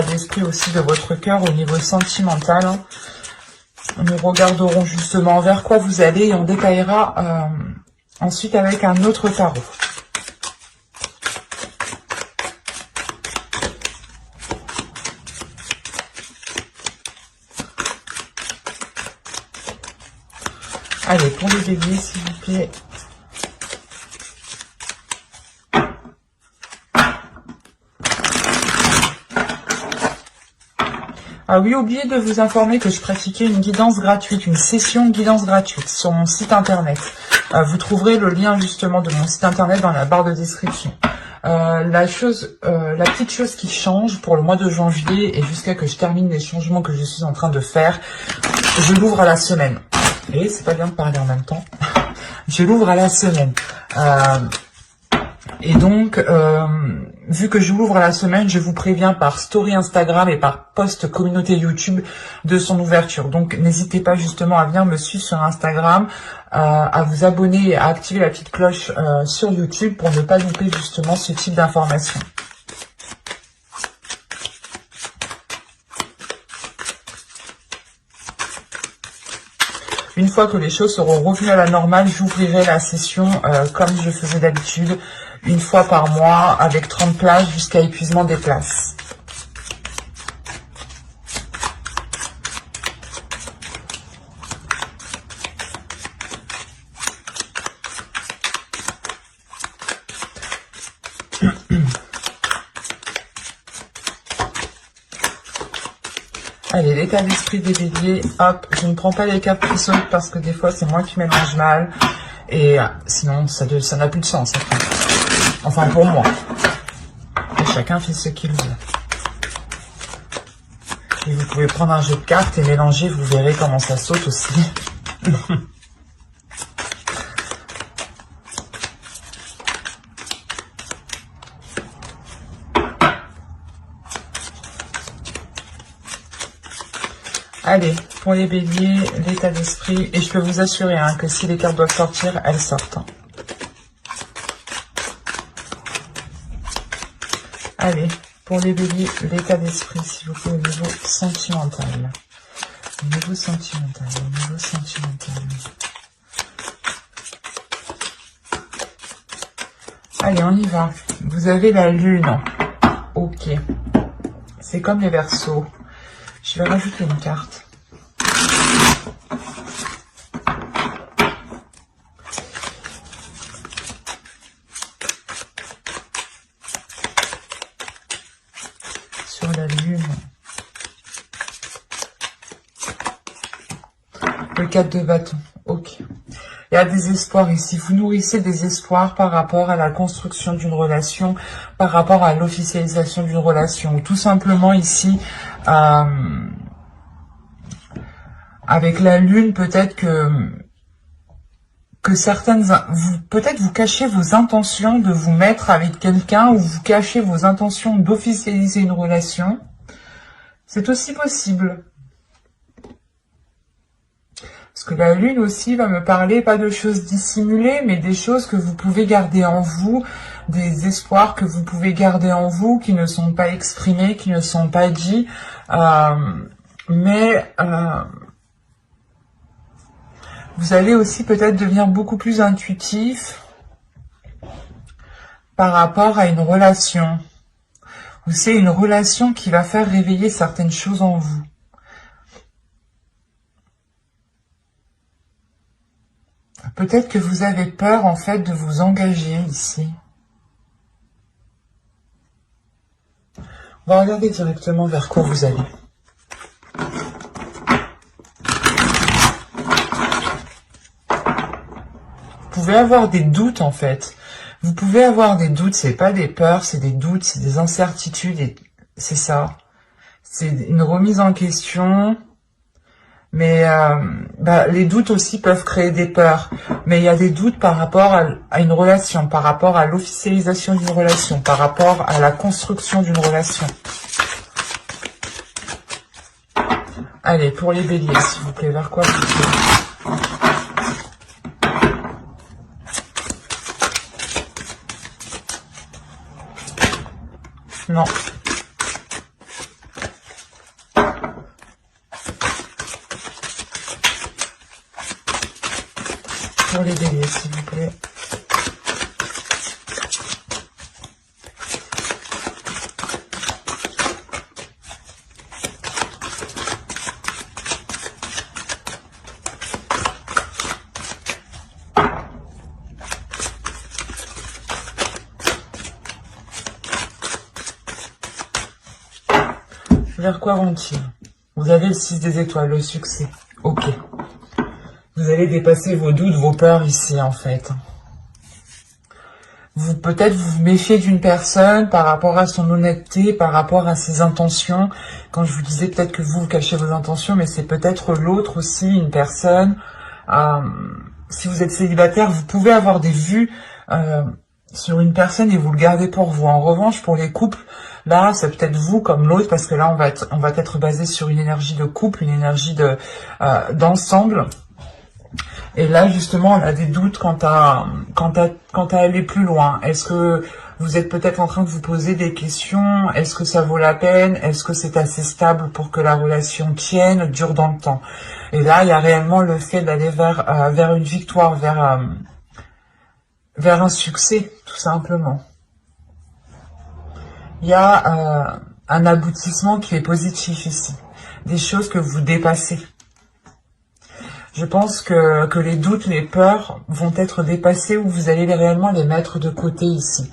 d'esprit aussi de votre cœur au niveau sentimental. Nous regarderons justement vers quoi vous allez et on détaillera ensuite avec un autre tarot. Allez, pour les béliers, s'il vous plaît. Ah oui, oubliez de vous informer que je pratiquais une guidance gratuite, une session de guidance gratuite sur mon site internet. Vous trouverez le lien justement de mon site internet dans la barre de description. La petite chose qui change pour le mois de janvier et jusqu'à que je termine les changements que je suis en train de faire, je l'ouvre à la semaine. Et c'est pas bien de parler en même temps. Je l'ouvre à la semaine. Et donc, vu que je l'ouvre à la semaine, je vous préviens par story Instagram et par post communauté YouTube de son ouverture. Donc, n'hésitez pas justement à venir me suivre sur Instagram, à vous abonner et à activer la petite cloche sur YouTube pour ne pas louper justement ce type d'informations. Une fois que les choses seront revenues à la normale, j'ouvrirai la session comme je faisais d'habitude, une fois par mois, avec 30 places jusqu'à épuisement des places. Allez, l'état d'esprit des béliers, hop, je ne prends pas les cartes qui sautent parce que des fois c'est moi qui mélange mal et sinon ça n'a plus de sens. Enfin pour moi. Et chacun fait ce qu'il veut. Et vous pouvez prendre un jeu de cartes et mélanger, vous verrez comment ça saute aussi. Allez, pour les béliers, l'état d'esprit, et je peux vous assurer que si les cartes doivent sortir, elles sortent. Allez, pour les béliers, l'état d'esprit, s'il vous plaît, au niveau sentimental. Au niveau sentimental, au niveau sentimental. Allez, on y va. Vous avez la lune. Ok. C'est comme les Verseaux. Je vais rajouter une carte. Sur la lune. Le 4 de bâton. Ok. Il y a des espoirs ici. Vous nourrissez des espoirs par rapport à la construction d'une relation, par rapport à l'officialisation d'une relation. Ou tout simplement ici, avec la lune, peut-être que certaines... Peut-être vous cachez vos intentions de vous mettre avec quelqu'un ou vous cachez vos intentions d'officialiser une relation. C'est aussi possible. Parce que la lune aussi va me parler, pas de choses dissimulées, mais des choses que vous pouvez garder en vous, des espoirs que vous pouvez garder en vous, qui ne sont pas exprimés, qui ne sont pas dits, mais vous allez aussi peut-être devenir beaucoup plus intuitif par rapport à une relation. Ou c'est une relation qui va faire réveiller certaines choses en vous. Peut-être que vous avez peur, en fait, de vous engager ici. On va regarder directement vers quoi vous allez. Vous pouvez avoir des doutes, en fait. Vous pouvez avoir des doutes, c'est pas des peurs, c'est des doutes, c'est des incertitudes, et c'est ça. C'est une remise en question... Mais les doutes aussi peuvent créer des peurs. Mais il y a des doutes par rapport à une relation, par rapport à l'officialisation d'une relation, par rapport à la construction d'une relation. Allez, pour les béliers, s'il vous plaît, vers quoi vous allez? Non. pour les béliers, s'il vous plaît. Vers quoi vont-ils? Vous avez le 6 des étoiles, le succès. Ok. Vous allez dépasser vos doutes, vos peurs ici, en fait. Vous peut-être vous méfiez d'une personne par rapport à son honnêteté, par rapport à ses intentions. Quand je vous disais peut-être que vous cachez vos intentions, mais c'est peut-être l'autre aussi, une personne. Si vous êtes célibataire, vous pouvez avoir des vues sur une personne et vous le gardez pour vous. En revanche, pour les couples, là, c'est peut-être vous comme l'autre, parce que là, on va être basé sur une énergie de couple, une énergie d'ensemble. Et là, justement, on a des doutes quant à aller plus loin. Est-ce que vous êtes peut-être en train de vous poser des questions? Est-ce que ça vaut la peine? Est-ce que c'est assez stable pour que la relation tienne, dure dans le temps? Et là, il y a réellement le fait d'aller vers une victoire, vers un succès, tout simplement. Il y a un aboutissement qui est positif ici. Des choses que vous dépassez. Je pense que les doutes, les peurs vont être dépassés ou vous allez réellement les mettre de côté ici.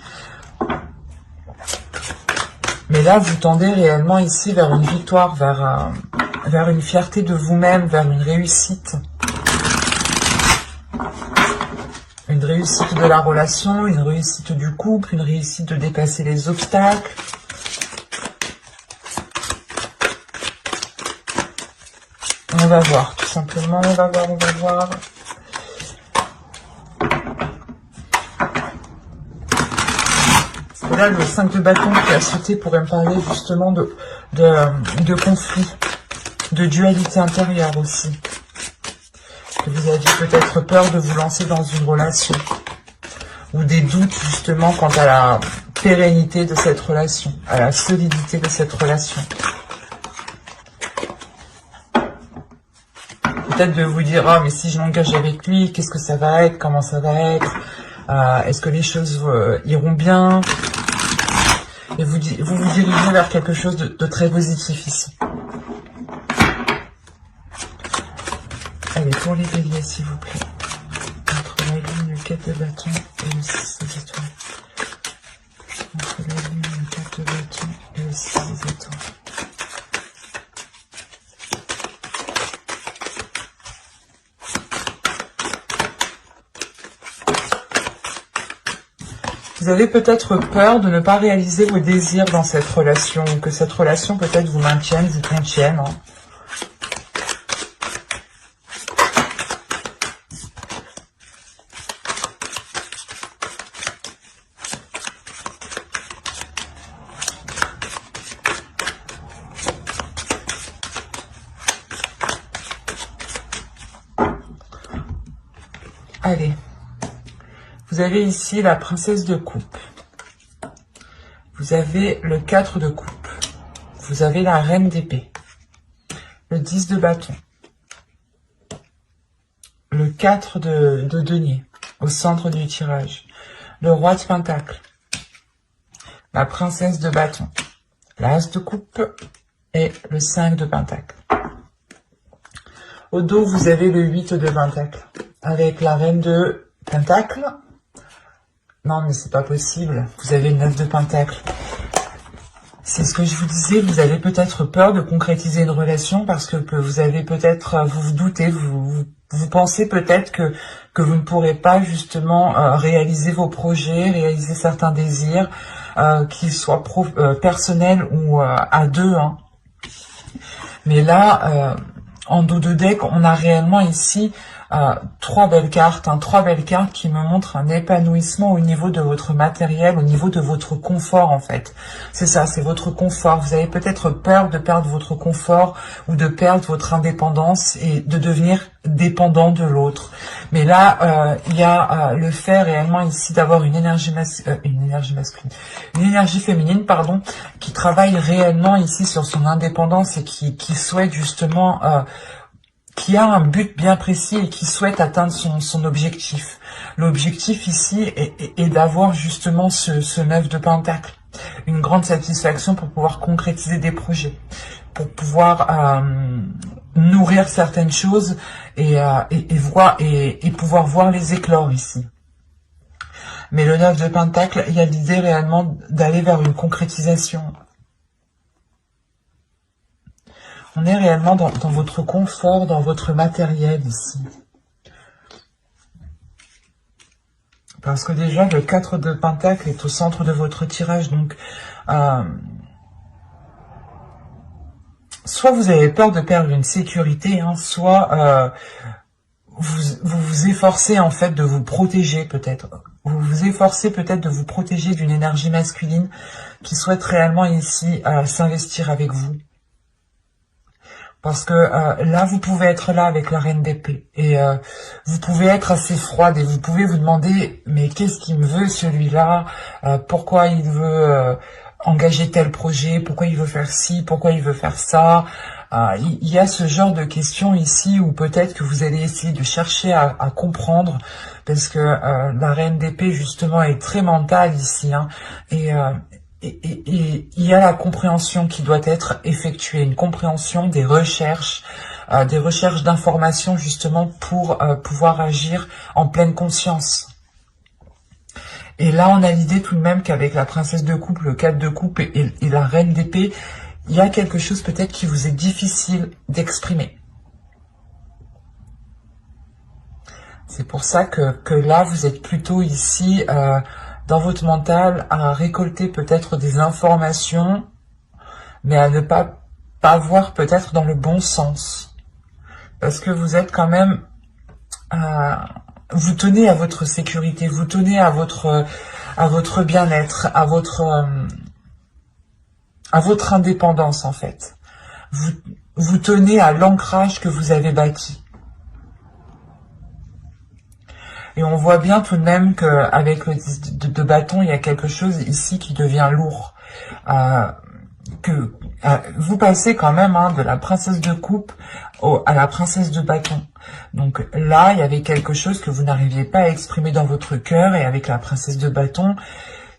Mais là, vous tendez réellement ici vers une victoire, vers une fierté de vous-même, vers une réussite. Une réussite de la relation, une réussite du couple, une réussite de dépasser les obstacles. On va voir, tout simplement, on va voir. Et là, le 5 de bâton qui a sauté pourrait me parler justement de conflit, de dualité intérieure aussi. Que vous aviez peut-être peur de vous lancer dans une relation. Ou des doutes justement quant à la pérennité de cette relation, à la solidité de cette relation. Peut-être de vous dire, oh mais si je m'engage avec lui, qu'est-ce que ça va être, comment ça va être, est-ce que les choses iront bien? Et vous dirigez vers quelque chose de très positif ici. Allez, pour les béliers, s'il vous plaît. Entre la lune, le 4 de bâton et le 6 des étoiles. Entre la lune, le 4 de bâton et le 6 des étoiles. Vous avez peut-être peur de ne pas réaliser vos désirs dans cette relation, ou que cette relation peut-être vous maintienne, vous contienne. Hein. Allez. Vous avez ici la princesse de coupe. Vous avez le 4 de coupe. Vous avez la reine d'épée. Le 10 de bâton. Le 4 de denier au centre du tirage. Le roi de pentacle. La princesse de bâton. L'as de coupe et le 5 de pentacle. Au dos, vous avez le 8 de pentacle avec la reine de pentacle. Non, mais c'est pas possible. Vous avez le 9 de pentacle. C'est ce que je vous disais, vous avez peut-être peur de concrétiser une relation parce que vous avez peut-être, vous vous doutez, vous pensez peut-être que vous ne pourrez pas justement réaliser vos projets, réaliser certains désirs, qu'ils soient personnels ou à deux. Hein. Mais là, en dos de deck, on a réellement ici trois belles cartes qui me montrent un épanouissement au niveau de votre matériel, au niveau de votre confort en fait. C'est ça, c'est votre confort. Vous avez peut-être peur de perdre votre confort ou de perdre votre indépendance et de devenir dépendant de l'autre. Mais là, il y a le fait réellement ici d'avoir une énergie féminine, pardon, qui travaille réellement ici sur son indépendance et qui souhaite justement qui a un but bien précis et qui souhaite atteindre son objectif. L'objectif ici est d'avoir justement ce 9 de Pentacle. Une grande satisfaction pour pouvoir concrétiser des projets, pour pouvoir nourrir certaines choses et pouvoir voir les éclore ici. Mais le 9 de Pentacle, il y a l'idée réellement d'aller vers une concrétisation. On est réellement dans votre confort, dans votre matériel ici. Parce que déjà, le 4 de Pentacle est au centre de votre tirage. Donc, soit vous avez peur de perdre une sécurité, hein, soit vous vous efforcez en fait de vous protéger peut-être. Vous vous efforcez peut-être de vous protéger d'une énergie masculine qui souhaite réellement ici s'investir avec vous. Parce que là, vous pouvez être là avec la reine d'épée. Et vous pouvez être assez froide et vous pouvez vous demander, mais qu'est-ce qu'il me veut celui-là? Pourquoi il veut engager tel projet? Pourquoi il veut faire ci? Pourquoi il veut faire ça? Il y a ce genre de questions ici où peut-être que vous allez essayer de chercher à comprendre. Parce que la reine d'épée, justement, est très mentale ici. Hein, et il y a la compréhension qui doit être effectuée, une compréhension des recherches d'informations justement pour pouvoir agir en pleine conscience. Et là, on a l'idée tout de même qu'avec la princesse de coupe, le 4 de coupe et la reine d'épée, il y a quelque chose peut-être qui vous est difficile d'exprimer. C'est pour ça que là, vous êtes plutôt ici dans votre mental à récolter peut-être des informations, mais à ne pas voir peut-être dans le bon sens. Parce que vous êtes quand même... vous tenez à votre sécurité, vous tenez à votre bien-être, à votre indépendance en fait. Vous tenez à l'ancrage que vous avez bâti. Et on voit bien tout de même qu'avec le 10 de bâton, il y a quelque chose ici qui devient lourd. Vous passez quand même de la princesse de coupe à la princesse de bâton. Donc là, il y avait quelque chose que vous n'arriviez pas à exprimer dans votre cœur. Et avec la princesse de bâton,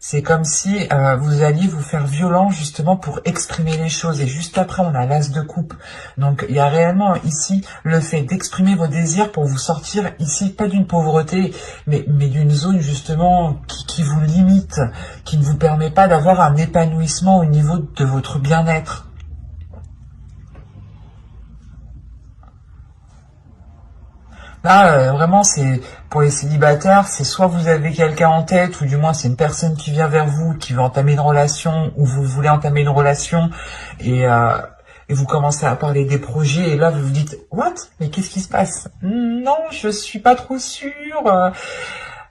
c'est comme si vous alliez vous faire violent justement pour exprimer les choses. Et juste après, on a l'as de coupe. Donc, il y a réellement ici le fait d'exprimer vos désirs pour vous sortir ici, pas d'une pauvreté, mais d'une zone justement qui vous limite, qui ne vous permet pas d'avoir un épanouissement au niveau de votre bien-être. Là, vraiment, c'est pour les célibataires, c'est soit vous avez quelqu'un en tête, ou du moins c'est une personne qui vient vers vous, qui veut entamer une relation, ou vous voulez entamer une relation, et vous commencez à parler des projets, et là vous vous dites « What? Mais qu'est-ce qui se passe? Non, je suis pas trop sûre.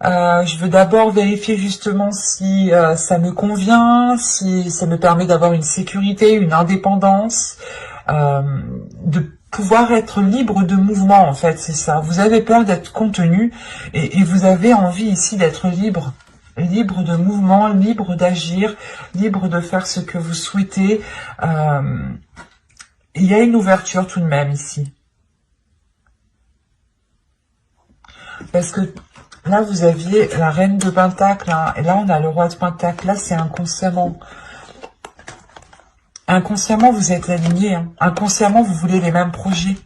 Je veux d'abord vérifier justement si ça me convient, si ça me permet d'avoir une sécurité, une indépendance, de pouvoir être libre de mouvement, en fait, c'est ça. Vous avez peur d'être contenu et vous avez envie ici d'être libre. Libre de mouvement, libre d'agir, libre de faire ce que vous souhaitez. Il y a une ouverture tout de même ici. Parce que là, vous aviez la reine de Pentacle, hein, et là, on a le roi de Pentacle. Là, c'est inconsciemment. Inconsciemment, vous êtes aligné. Hein. Inconsciemment, vous voulez les mêmes projets.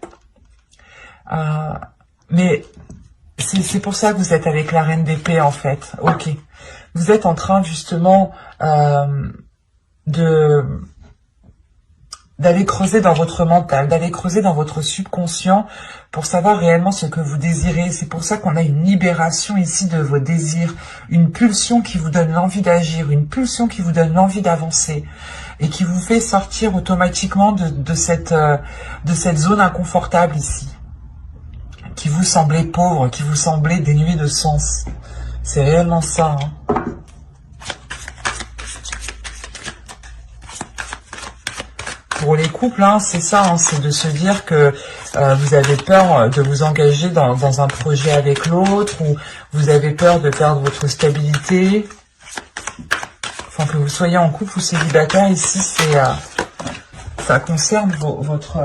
Mais c'est pour ça que vous êtes avec la reine d'épée, en fait. Ok. Vous êtes en train, justement, d'aller creuser dans votre mental, d'aller creuser dans votre subconscient pour savoir réellement ce que vous désirez. C'est pour ça qu'on a une libération ici de vos désirs, une pulsion qui vous donne l'envie d'agir, une pulsion qui vous donne l'envie d'avancer et qui vous fait sortir automatiquement de cette zone inconfortable ici, qui vous semblait pauvre, qui vous semblait dénuée de sens. C'est réellement ça, hein. Pour les couples, hein, c'est ça, hein, c'est de se dire que vous avez peur de vous engager dans un projet avec l'autre, ou vous avez peur de perdre votre stabilité. Enfin, que vous soyez en couple ou célibataire, ici, ça concerne votre...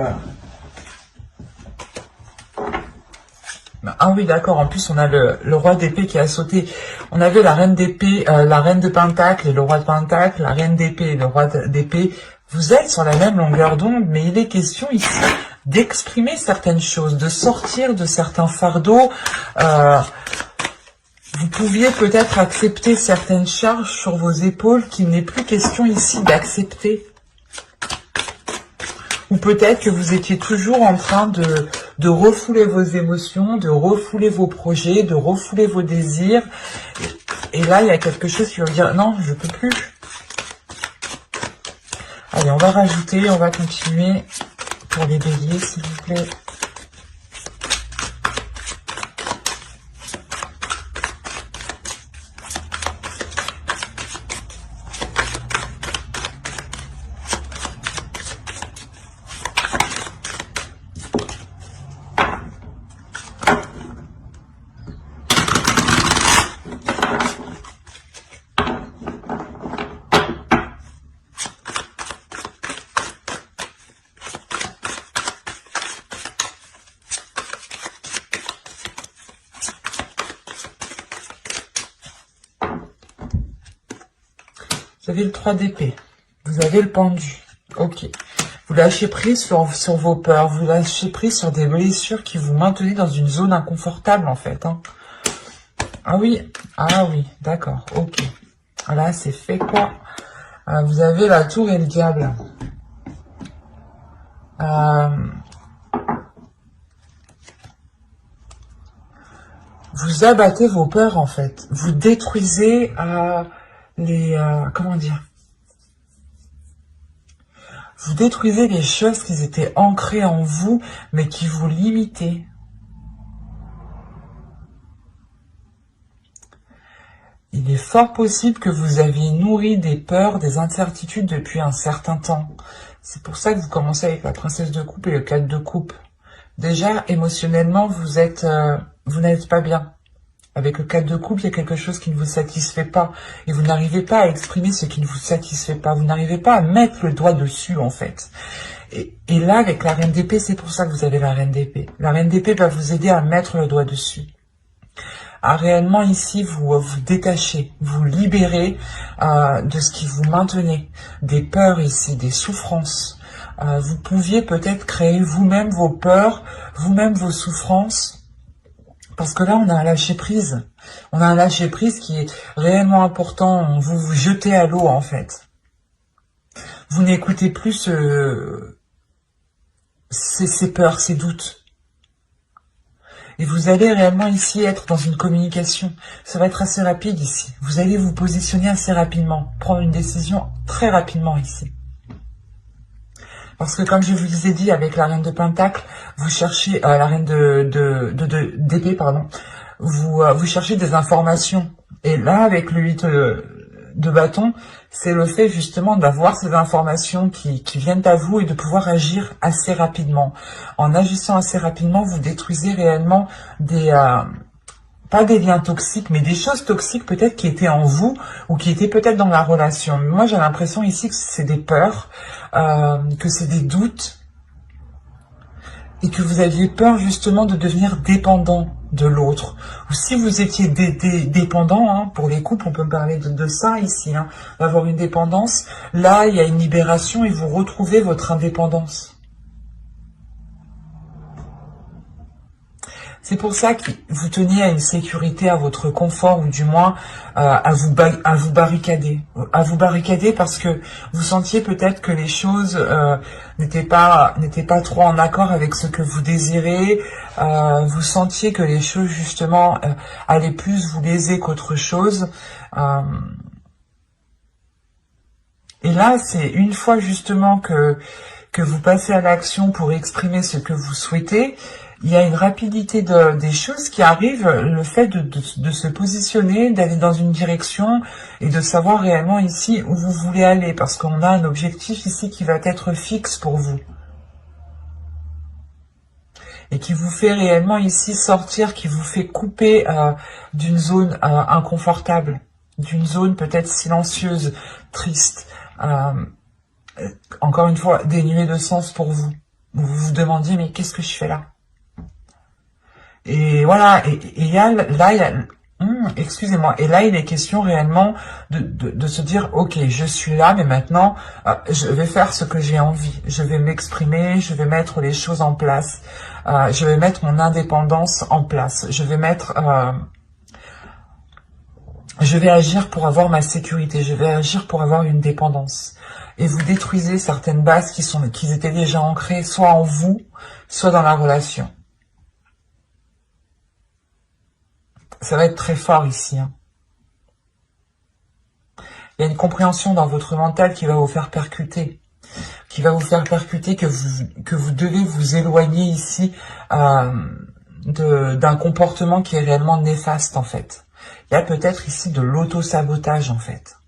Ah oui, d'accord. En plus, on a le roi d'épée qui a sauté. On avait la reine d'épée, la reine de pentacle et le roi de pentacle, la reine d'épée et le roi d'épée. Vous êtes sur la même longueur d'onde, mais il est question ici d'exprimer certaines choses, de sortir de certains fardeaux. Vous pouviez peut-être accepter certaines charges sur vos épaules qu'il n'est plus question ici d'accepter. Ou peut-être que vous étiez toujours en train de refouler vos émotions, de refouler vos projets, de refouler vos désirs. Et là, il y a quelque chose qui va vous dire, non, je peux plus. Allez, on va rajouter, on va continuer pour les béliers, s'il vous plaît. Vous avez le 3 d'épée. Vous avez le pendu. Ok. Vous lâchez prise sur vos peurs. Vous lâchez prise sur des blessures qui vous maintenaient dans une zone inconfortable, en fait. Hein. Ah oui. Ah oui. D'accord. Ok. Là, c'est fait quoi? Vous avez la tour et le diable. Vous abattez vos peurs, en fait. Vous détruisez comment dire? Vous détruisez les choses qui étaient ancrées en vous, mais qui vous limitaient. Il est fort possible que vous aviez nourri des peurs, des incertitudes depuis un certain temps. C'est pour ça que vous commencez avec la princesse de coupe et le 4 de coupe. Déjà, émotionnellement, vous n'êtes pas bien. Avec le 4 de coupe, il y a quelque chose qui ne vous satisfait pas. Et vous n'arrivez pas à exprimer ce qui ne vous satisfait pas. Vous n'arrivez pas à mettre le doigt dessus, en fait. Et là, avec la reine d'épée, c'est pour ça que vous avez la reine d'épée. La reine d'épée va vous aider à mettre le doigt dessus. À réellement, ici, vous détachez, vous libérez de ce qui vous maintenait. Des peurs ici, des souffrances. Vous pouviez peut-être créer vous-même vos peurs, vous-même vos souffrances. Parce que là, on a un lâcher-prise. On a un lâcher-prise qui est réellement important. Vous vous jetez à l'eau, en fait. Vous n'écoutez plus ces peurs, ces doutes. Et vous allez réellement ici être dans une communication. Ça va être assez rapide ici. Vous allez vous positionner assez rapidement. Prendre une décision très rapidement ici. Parce que comme je vous ai dit, avec la reine de pentacle, vous cherchez, la reine d'épée, pardon, vous cherchez des informations. Et là, avec le 8 de bâton, c'est le fait justement d'avoir ces informations qui viennent à vous et de pouvoir agir assez rapidement. En agissant assez rapidement, vous détruisez réellement pas des liens toxiques, mais des choses toxiques peut-être qui étaient en vous ou qui étaient peut-être dans la relation. Moi, j'ai l'impression ici que c'est des peurs, que c'est des doutes et que vous aviez peur justement de devenir dépendant de l'autre. Ou si vous étiez dépendant, hein, pour les couples, on peut parler de ça ici, hein, d'avoir une dépendance. Là, il y a une libération et vous retrouvez votre indépendance. C'est pour ça que vous teniez à une sécurité, à votre confort, ou du moins à vous barricader. À vous barricader parce que vous sentiez peut-être que les choses n'étaient pas trop en accord avec ce que vous désirez. Vous sentiez que les choses, justement, allaient plus vous léser qu'autre chose. Et là, c'est une fois, justement, que vous passez à l'action pour exprimer ce que vous souhaitez, il y a une rapidité des choses qui arrivent, le fait de se positionner, d'aller dans une direction et de savoir réellement ici où vous voulez aller, parce qu'on a un objectif ici qui va être fixe pour vous. Et qui vous fait réellement ici sortir, qui vous fait couper d'une zone inconfortable, d'une zone peut-être silencieuse, triste, encore une fois, dénuée de sens pour vous. Vous vous demandiez, mais qu'est-ce que je fais là ? Et voilà, et il y a, là, il y a, excusez-moi, et là, il est question réellement de se dire, ok, je suis là, mais maintenant, je vais faire ce que j'ai envie, je vais m'exprimer, je vais mettre les choses en place, je vais mettre mon indépendance en place, je vais agir pour avoir ma sécurité, je vais agir pour avoir une dépendance. Et vous détruisez certaines bases qui étaient déjà ancrées, soit en vous, soit dans la relation. Ça va être très fort ici. Hein. Il y a une compréhension dans votre mental qui va vous faire percuter. Qui va vous faire percuter que vous devez vous éloigner ici d'un comportement qui est réellement néfaste en fait. Il y a peut-être ici de l'auto-sabotage en fait.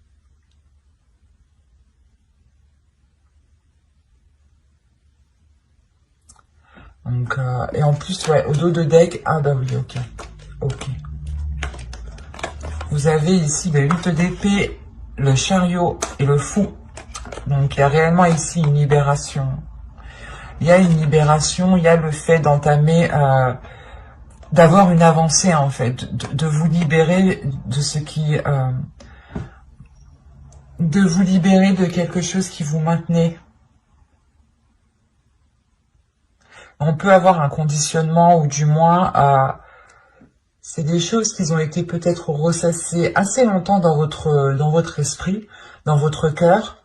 Donc, et en plus, ouais, au dos de deck, ah bah oui, ok. Ok. Vous avez ici le 8 d'épée, le chariot et le fou. Donc il y a réellement ici une libération. Il y a une libération, il y a le fait d'entamer, d'avoir une avancée en fait, de vous libérer de ce qui... de vous libérer de quelque chose qui vous maintenait. On peut avoir un conditionnement ou du moins... c'est des choses qui ont été peut-être ressassées assez longtemps dans votre esprit, dans votre cœur,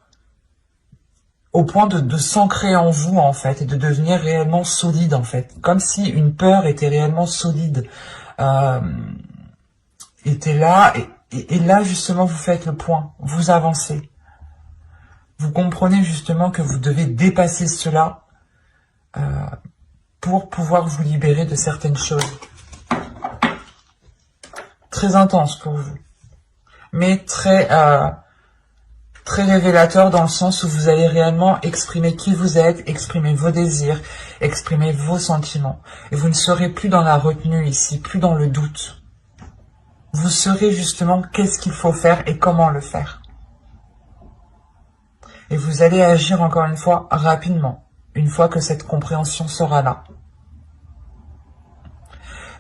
au point de s'ancrer en vous, en fait, et de devenir réellement solide, en fait. Comme si une peur était réellement solide, était là, et là, justement, vous faites le point, vous avancez. Vous comprenez justement que vous devez dépasser cela pour pouvoir vous libérer de certaines choses. Très intense pour vous, mais très révélateur dans le sens où vous allez réellement exprimer qui vous êtes, exprimer vos désirs, exprimer vos sentiments. Et vous ne serez plus dans la retenue ici, plus dans le doute. Vous saurez justement qu'est-ce qu'il faut faire et comment le faire. Et vous allez agir encore une fois rapidement, une fois que cette compréhension sera là.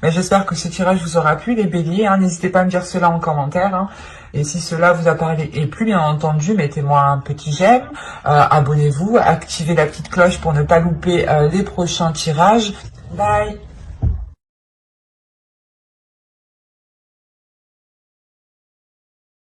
Mais j'espère que ce tirage vous aura plu, les béliers. Hein. N'hésitez pas à me dire cela en commentaire. Hein. Et si cela vous a parlé et plu, bien entendu, mettez-moi un petit j'aime, abonnez-vous, activez la petite cloche pour ne pas louper les prochains tirages. Bye!